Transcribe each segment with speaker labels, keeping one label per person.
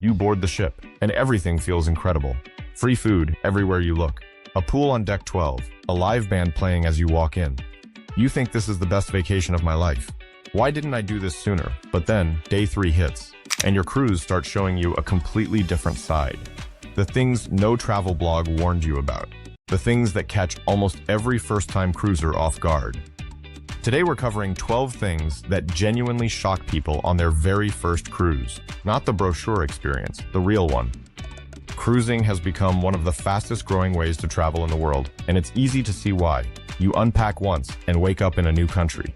Speaker 1: You board the ship, and everything feels incredible. Free food everywhere you look. A pool on deck 12, a live band playing as you walk in. You think this is the best vacation of my life. Why didn't I do this sooner? But then, day 3 hits, and your cruise starts showing you a completely different side. The things no travel blog warned you about. The things that catch almost every first-time cruiser off guard. Today we're covering 12 things that genuinely shock people on their very first cruise. Not the brochure experience, the real one. Cruising has become one of the fastest growing ways to travel in the world, and it's easy to see why. You unpack once and wake up in a new country.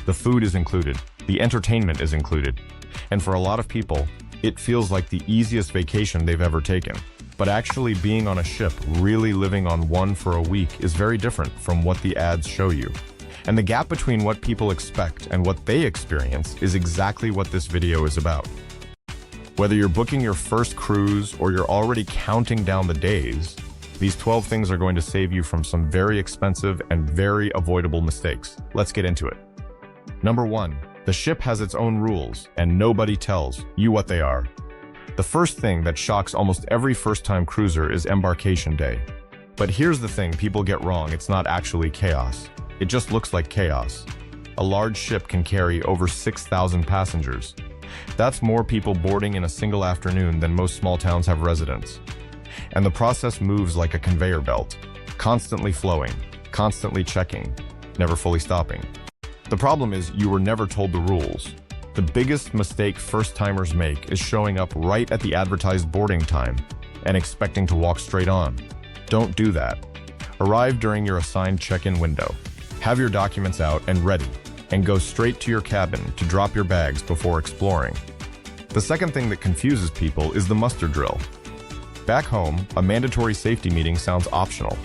Speaker 1: The food is included, the entertainment is included, and for a lot of people, it feels like the easiest vacation they've ever taken. But actually being on a ship, really living on one for a week, is very different from what the ads show you. And the gap between what people expect and what they experience is exactly what this video is about. Whether you're booking your first cruise or you're already counting down the days, these 12 things are going to save you from some very expensive and very avoidable mistakes. Let's get into it. Number 1, the ship has its own rules and nobody tells you what they are. The first thing that shocks almost every first-time cruiser is embarkation day. But here's the thing people get wrong, it's not actually chaos. It just looks like chaos. A large ship can carry over 6,000 passengers. That's more people boarding in a single afternoon than most small towns have residents. And the process moves like a conveyor belt, constantly flowing, constantly checking, never fully stopping. The problem is you were never told the rules. The biggest mistake first-timers make is showing up right at the advertised boarding time and expecting to walk straight on. Don't do that. Arrive during your assigned check-in window. Have your documents out and ready, and go straight to your cabin to drop your bags before exploring. The second thing that confuses people is the muster drill. Back home, a mandatory safety meeting sounds optional.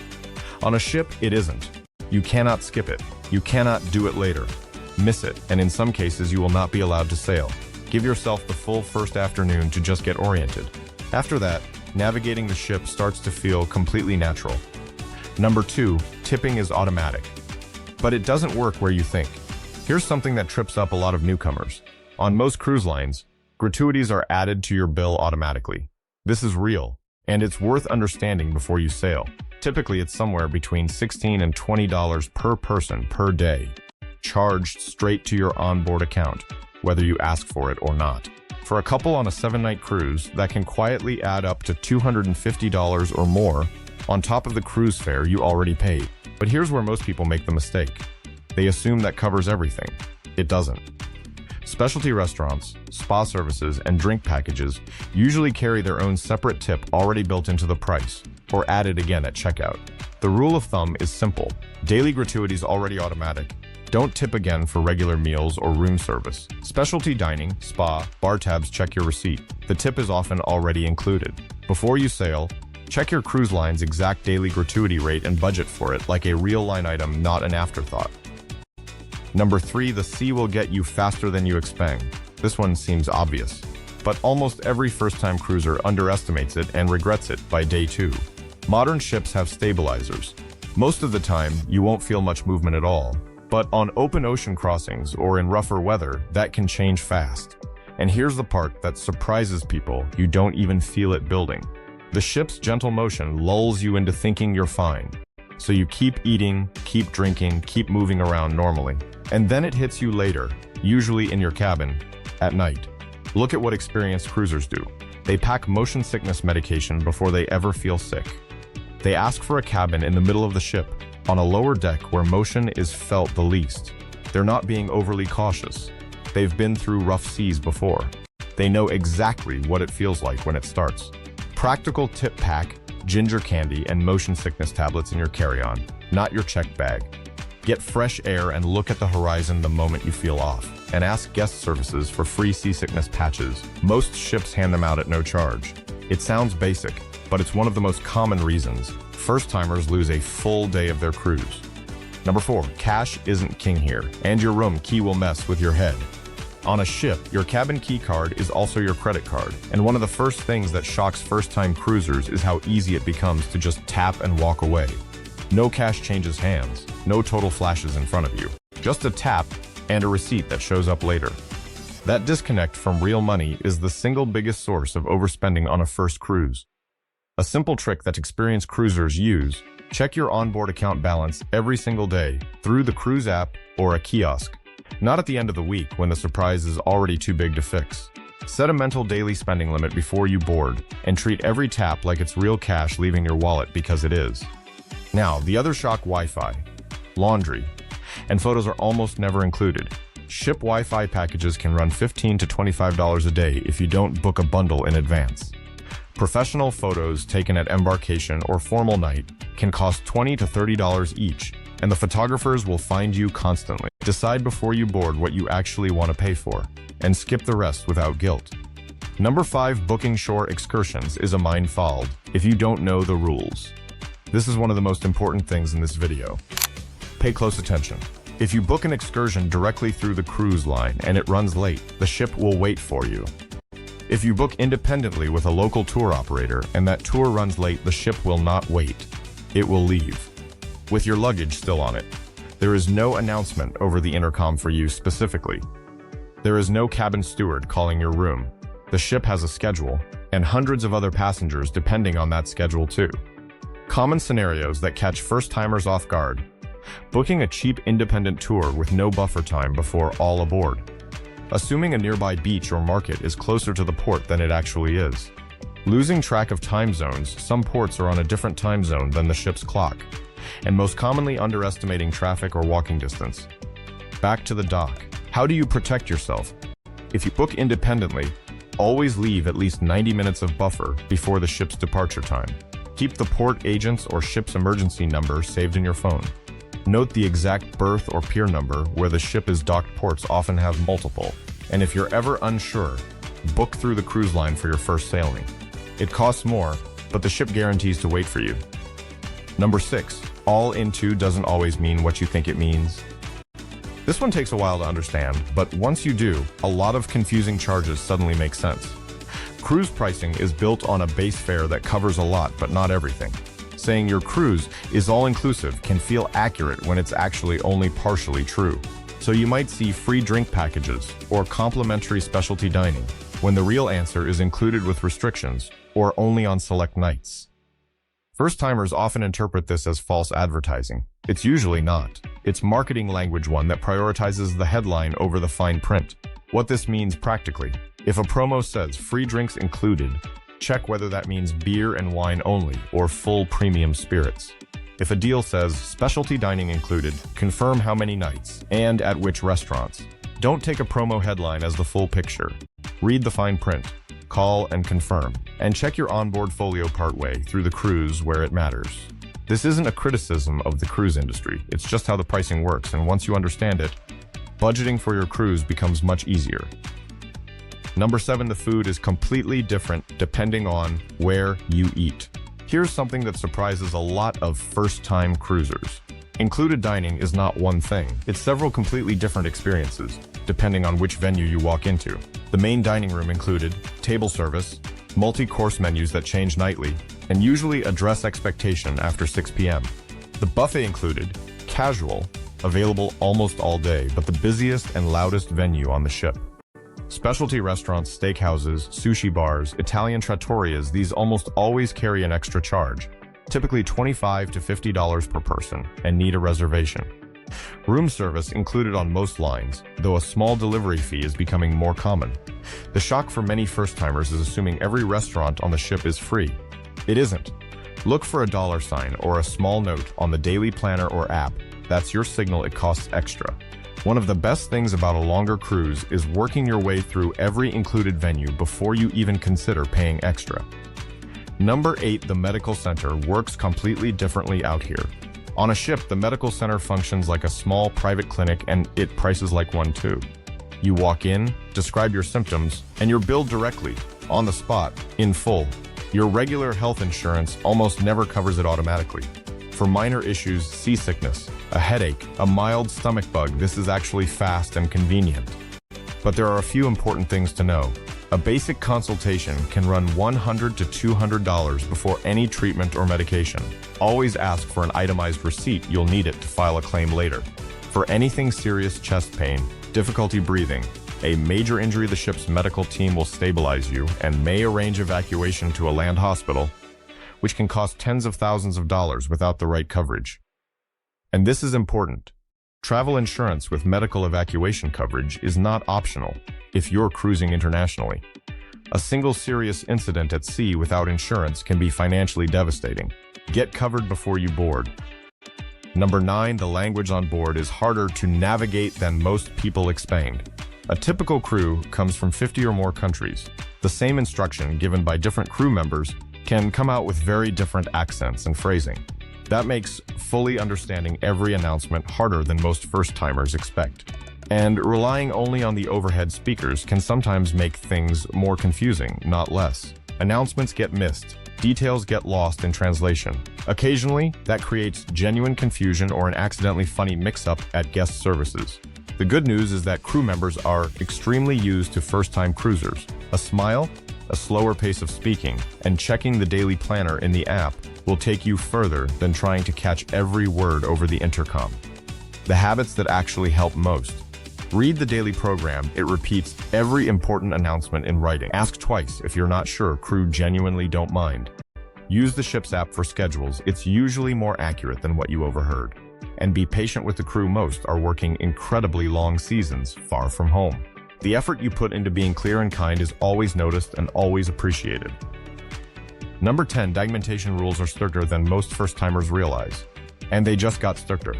Speaker 1: On a ship, it isn't. You cannot skip it. You cannot do it later. Miss it, and in some cases you will not be allowed to sail. Give yourself the full first afternoon to just get oriented. After that, navigating the ship starts to feel completely natural. Number 2, tipping is automatic. But it doesn't work where you think. Here's something that trips up a lot of newcomers. On most cruise lines, gratuities are added to your bill automatically. This is real, and it's worth understanding before you sail. Typically, it's somewhere between $16 and $20 per person per day, charged straight to your onboard account, whether you ask for it or not. For a couple on a 7-night cruise, that can quietly add up to $250 or more on top of the cruise fare you already paid. But here's where most people make the mistake. They assume that covers everything. It doesn't. Specialty restaurants, spa services, and drink packages usually carry their own separate tip already built into the price, or added again at checkout. The rule of thumb is simple. Daily gratuities already automatic. Don't tip again for regular meals or room service. Specialty dining, spa, bar tabs check your receipt. The tip is often already included. Before you sail, check your cruise line's exact daily gratuity rate and budget for it like a real line item, not an afterthought. Number 3, the sea will get you faster than you expect. This one seems obvious, but almost every first-time cruiser underestimates it and regrets it by day 2. Modern ships have stabilizers. Most of the time, you won't feel much movement at all, but on open ocean crossings or in rougher weather, that can change fast. And here's the part that surprises people, you don't even feel it building. The ship's gentle motion lulls you into thinking you're fine. So you keep eating, keep drinking, keep moving around normally. And then it hits you later, usually in your cabin, at night. Look at what experienced cruisers do. They pack motion sickness medication before they ever feel sick. They ask for a cabin in the middle of the ship, on a lower deck where motion is felt the least. They're not being overly cautious. They've been through rough seas before. They know exactly what it feels like when it starts. Practical tip pack, ginger candy, and motion sickness tablets in your carry-on, not your checked bag. Get fresh air and look at the horizon the moment you feel off, and ask guest services for free seasickness patches. Most ships hand them out at no charge. It sounds basic, but it's one of the most common reasons first-timers lose a full day of their cruise. Number 4, cash isn't king here, and your room key will mess with your head. On a ship, your cabin key card is also your credit card, and one of the first things that shocks first-time cruisers is how easy it becomes to just tap and walk away. No cash changes hands, no total flashes in front of you. Just a tap and a receipt that shows up later. That disconnect from real money is the single biggest source of overspending on a first cruise. A simple trick that experienced cruisers use: check your onboard account balance every single day through the cruise app or a kiosk. Not at the end of the week when the surprise is already too big to fix. Set a mental daily spending limit before you board, and treat every tap like it's real cash leaving your wallet, because it is. Now, the other shock: Wi-Fi, laundry, and photos are almost never included. Ship Wi-Fi packages can run $15 to $25 a day if you don't book a bundle in advance. Professional photos taken at Embarkation or formal night can cost $20 to $30 each, and the photographers will find you constantly. Decide before you board what you actually want to pay for, and skip the rest without guilt. Number 5. Booking shore excursions is a minefield if you don't know the rules. This is one of the most important things in this video. Pay close attention. If you book an excursion directly through the cruise line and it runs late, the ship will wait for you. If you book independently with a local tour operator and that tour runs late, the ship will not wait. It will leave, with your luggage still on it. There is no announcement over the intercom for you specifically. There is no cabin steward calling your room. The ship has a schedule, and hundreds of other passengers depending on that schedule too. Common scenarios that catch first-timers off guard: booking a cheap independent tour with no buffer time before all aboard. Assuming a nearby beach or market is closer to the port than it actually is. Losing track of time zones: some ports are on a different time zone than the ship's clock. And most commonly, underestimating traffic or walking distance. Back to the dock. How do you protect yourself? If you book independently, always leave at least 90 minutes of buffer before the ship's departure time. Keep the port agent's or ship's emergency number saved in your phone. Note the exact berth or pier number where the ship is docked. Ports often have multiple, and if you're ever unsure, book through the cruise line for your first sailing. It costs more, but the ship guarantees to wait for you. Number 6. All into doesn't always mean what you think it means. This one takes a while to understand, but once you do, a lot of confusing charges suddenly make sense. Cruise pricing is built on a base fare that covers a lot but not everything. Saying your cruise is all-inclusive can feel accurate when it's actually only partially true. So you might see free drink packages or complimentary specialty dining, when the real answer is included with restrictions or only on select nights. First-timers often interpret this as false advertising. It's usually not. It's marketing language, one that prioritizes the headline over the fine print. What this means practically: if a promo says free drinks included, check whether that means beer and wine only or full premium spirits. If a deal says specialty dining included, confirm how many nights and at which restaurants. Don't take a promo headline as the full picture. Read the fine print, call and confirm, and check your onboard folio partway through the cruise where it matters. This isn't a criticism of the cruise industry, it's just how the pricing works, and once you understand it, budgeting for your cruise becomes much easier. Number 7. The food is completely different depending on where you eat. Here's something that surprises a lot of first-time cruisers. Included dining is not one thing. It's several completely different experiences, depending on which venue you walk into. The main dining room included table service, multi-course menus that change nightly, and usually address expectation after 6 p.m. The buffet included casual, available almost all day, but the busiest and loudest venue on the ship. Specialty restaurants, steakhouses, sushi bars, Italian trattorias, these almost always carry an extra charge, typically $25 to $50 per person, and need a reservation. Room service included on most lines, though a small delivery fee is becoming more common. The shock for many first-timers is assuming every restaurant on the ship is free. It isn't. Look for a $sign or a small note on the daily planner or app. That's your signal it costs extra. One of the best things about a longer cruise is working your way through every included venue before you even consider paying extra. Number 8. The medical center works completely differently out here. On a ship, the medical center functions like a small private clinic, and it prices like one too. You walk in, describe your symptoms, and you're billed directly, on the spot, in full. Your regular health insurance almost never covers it automatically. For minor issues, seasickness, a headache, a mild stomach bug, this is actually fast and convenient. But there are a few important things to know. A basic consultation can run $100 to $200 before any treatment or medication. Always ask for an itemized receipt. You'll need it to file a claim later. For anything serious: chest pain, difficulty breathing, A major injury, the ship's medical team will stabilize you and may arrange evacuation to a land hospital, which can cost tens of thousands of dollars without the right coverage. And this is important. Travel insurance with medical evacuation coverage is not optional if you're cruising internationally. A single serious incident at sea without insurance can be financially devastating. Get covered before you board. Number 9, the language on board is harder to navigate than most people expect. A typical crew comes from 50 or more countries. The same instruction given by different crew members can come out with very different accents and phrasing. That makes fully understanding every announcement harder than most first-timers expect. And relying only on the overhead speakers can sometimes make things more confusing, not less. Announcements get missed. Details get lost in translation. Occasionally, that creates genuine confusion or an accidentally funny mix-up at guest services. The good news is that crew members are extremely used to first-time cruisers. A smile, a slower pace of speaking, and checking the daily planner in the app will take you further than trying to catch every word over the intercom. The habits that actually help most. Read the daily program. It repeats every important announcement in writing. Ask twice if you're not sure. Crew genuinely don't mind. Use the ship's app for schedules. It's usually more accurate than what you overheard. And be patient with the crew. Most are working incredibly long seasons far from home. The effort you put into being clear and kind is always noticed and always appreciated. Number 10, documentation rules are stricter than most first-timers realize. And they just got stricter.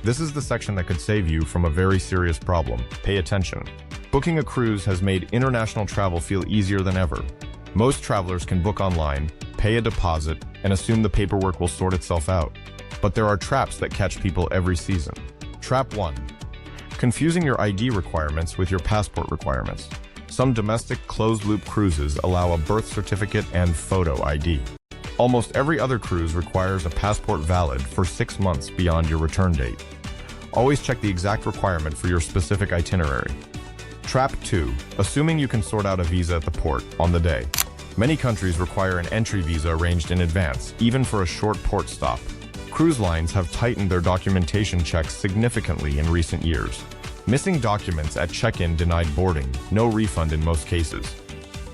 Speaker 1: This is the section that could save you from a very serious problem. Pay attention. Booking a cruise has made international travel feel easier than ever. Most travelers can book online, pay a deposit, and assume the paperwork will sort itself out. But there are traps that catch people every season. Trap 1. Confusing your ID requirements with your passport requirements. Some domestic closed-loop cruises allow a birth certificate and photo ID. Almost every other cruise requires a passport valid for 6 months beyond your return date. Always check the exact requirement for your specific itinerary. Trap 2. Assuming you can sort out a visa at the port on the day. Many countries require an entry visa arranged in advance, even for a short port stop. Cruise lines have tightened their documentation checks significantly in recent years. Missing documents at check-in denied boarding, no refund in most cases.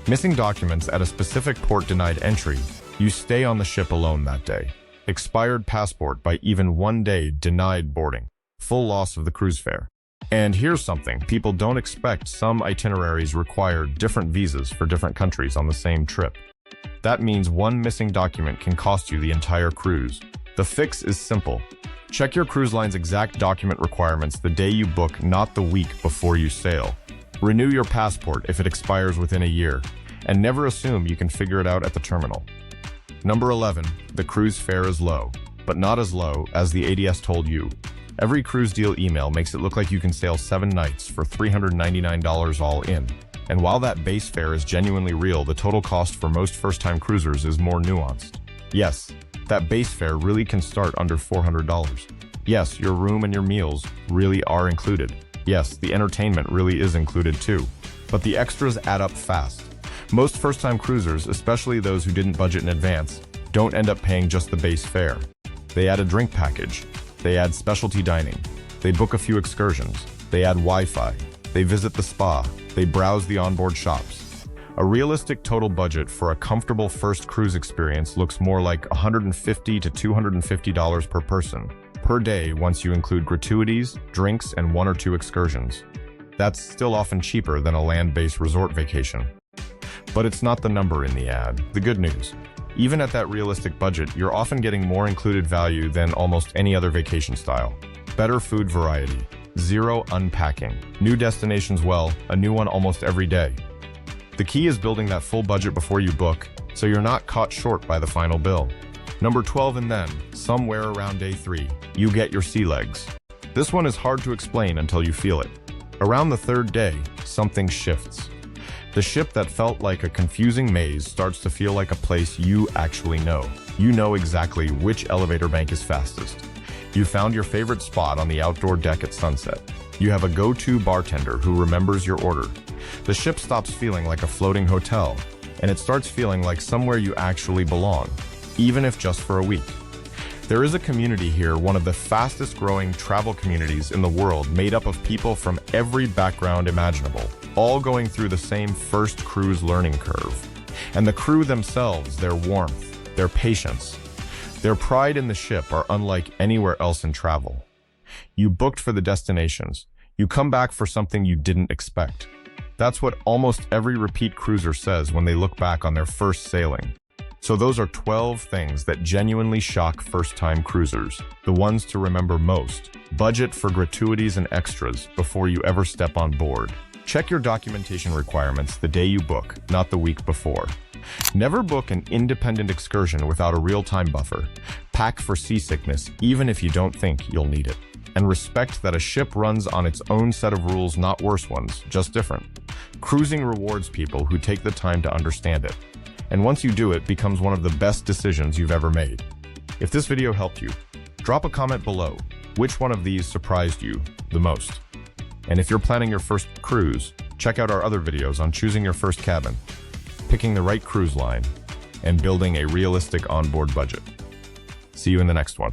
Speaker 1: Missing documents at a specific port denied entry, you stay on the ship alone that day. Expired passport by even 1 day denied boarding, full loss of the cruise fare. And here's something people don't expect: some itineraries require different visas for different countries on the same trip. That means one missing document can cost you the entire cruise. The fix is simple. Check your cruise line's exact document requirements the day you book, not the week before you sail. Renew your passport if it expires within a year, and never assume you can figure it out at the terminal. Number 11, the cruise fare is low, but not as low as the ADS told you. Every cruise deal email makes it look like you can sail 7 nights for $399 all in. And while that base fare is genuinely real, the total cost for most first-time cruisers is more nuanced. Yes, that base fare really can start under $400. Yes, your room and your meals really are included. Yes, the entertainment really is included too. But the extras add up fast. Most first-time cruisers, especially those who didn't budget in advance, don't end up paying just the base fare. They add a drink package. They add specialty dining. They book a few excursions. They add Wi-Fi. They visit the spa. They browse the onboard shops. A realistic total budget for a comfortable first cruise experience looks more like $150 to $250 per person, per day once you include gratuities, drinks, and 1 or 2 excursions. That's still often cheaper than a land-based resort vacation. But it's not the number in the ad. The good news: even at that realistic budget, you're often getting more included value than almost any other vacation style. Better food variety, 0 unpacking, new destinations, well, a new one almost every day. The key is building that full budget before you book, so you're not caught short by the final bill. Number 12, and then, somewhere around day 3, you get your sea legs. This one is hard to explain until you feel it. Around the 3rd day, something shifts. The ship that felt like a confusing maze starts to feel like a place you actually know. You know exactly which elevator bank is fastest. You found your favorite spot on the outdoor deck at sunset. You have a go-to bartender who remembers your order. The ship stops feeling like a floating hotel, and it starts feeling like somewhere you actually belong, even if just for a week. There is a community here, one of the fastest growing travel communities in the world, made up of people from every background imaginable, all going through the same first cruise learning curve. And the crew themselves, their warmth, their patience, their pride in the ship are unlike anywhere else in travel. You booked for the destinations. You come back for something you didn't expect. That's what almost every repeat cruiser says when they look back on their first sailing. So those are 12 things that genuinely shock first-time cruisers, the ones to remember most. Budget for gratuities and extras before you ever step on board. Check your documentation requirements the day you book, not the week before. Never book an independent excursion without a real-time buffer. Pack for seasickness, even if you don't think you'll need it. And respect that a ship runs on its own set of rules, not worse ones, just different. Cruising rewards people who take the time to understand it. And once you do, it becomes one of the best decisions you've ever made. If this video helped you, drop a comment below. Which one of these surprised you the most? And if you're planning your first cruise, check out our other videos on choosing your first cabin, picking the right cruise line, and building a realistic onboard budget. See you in the next one.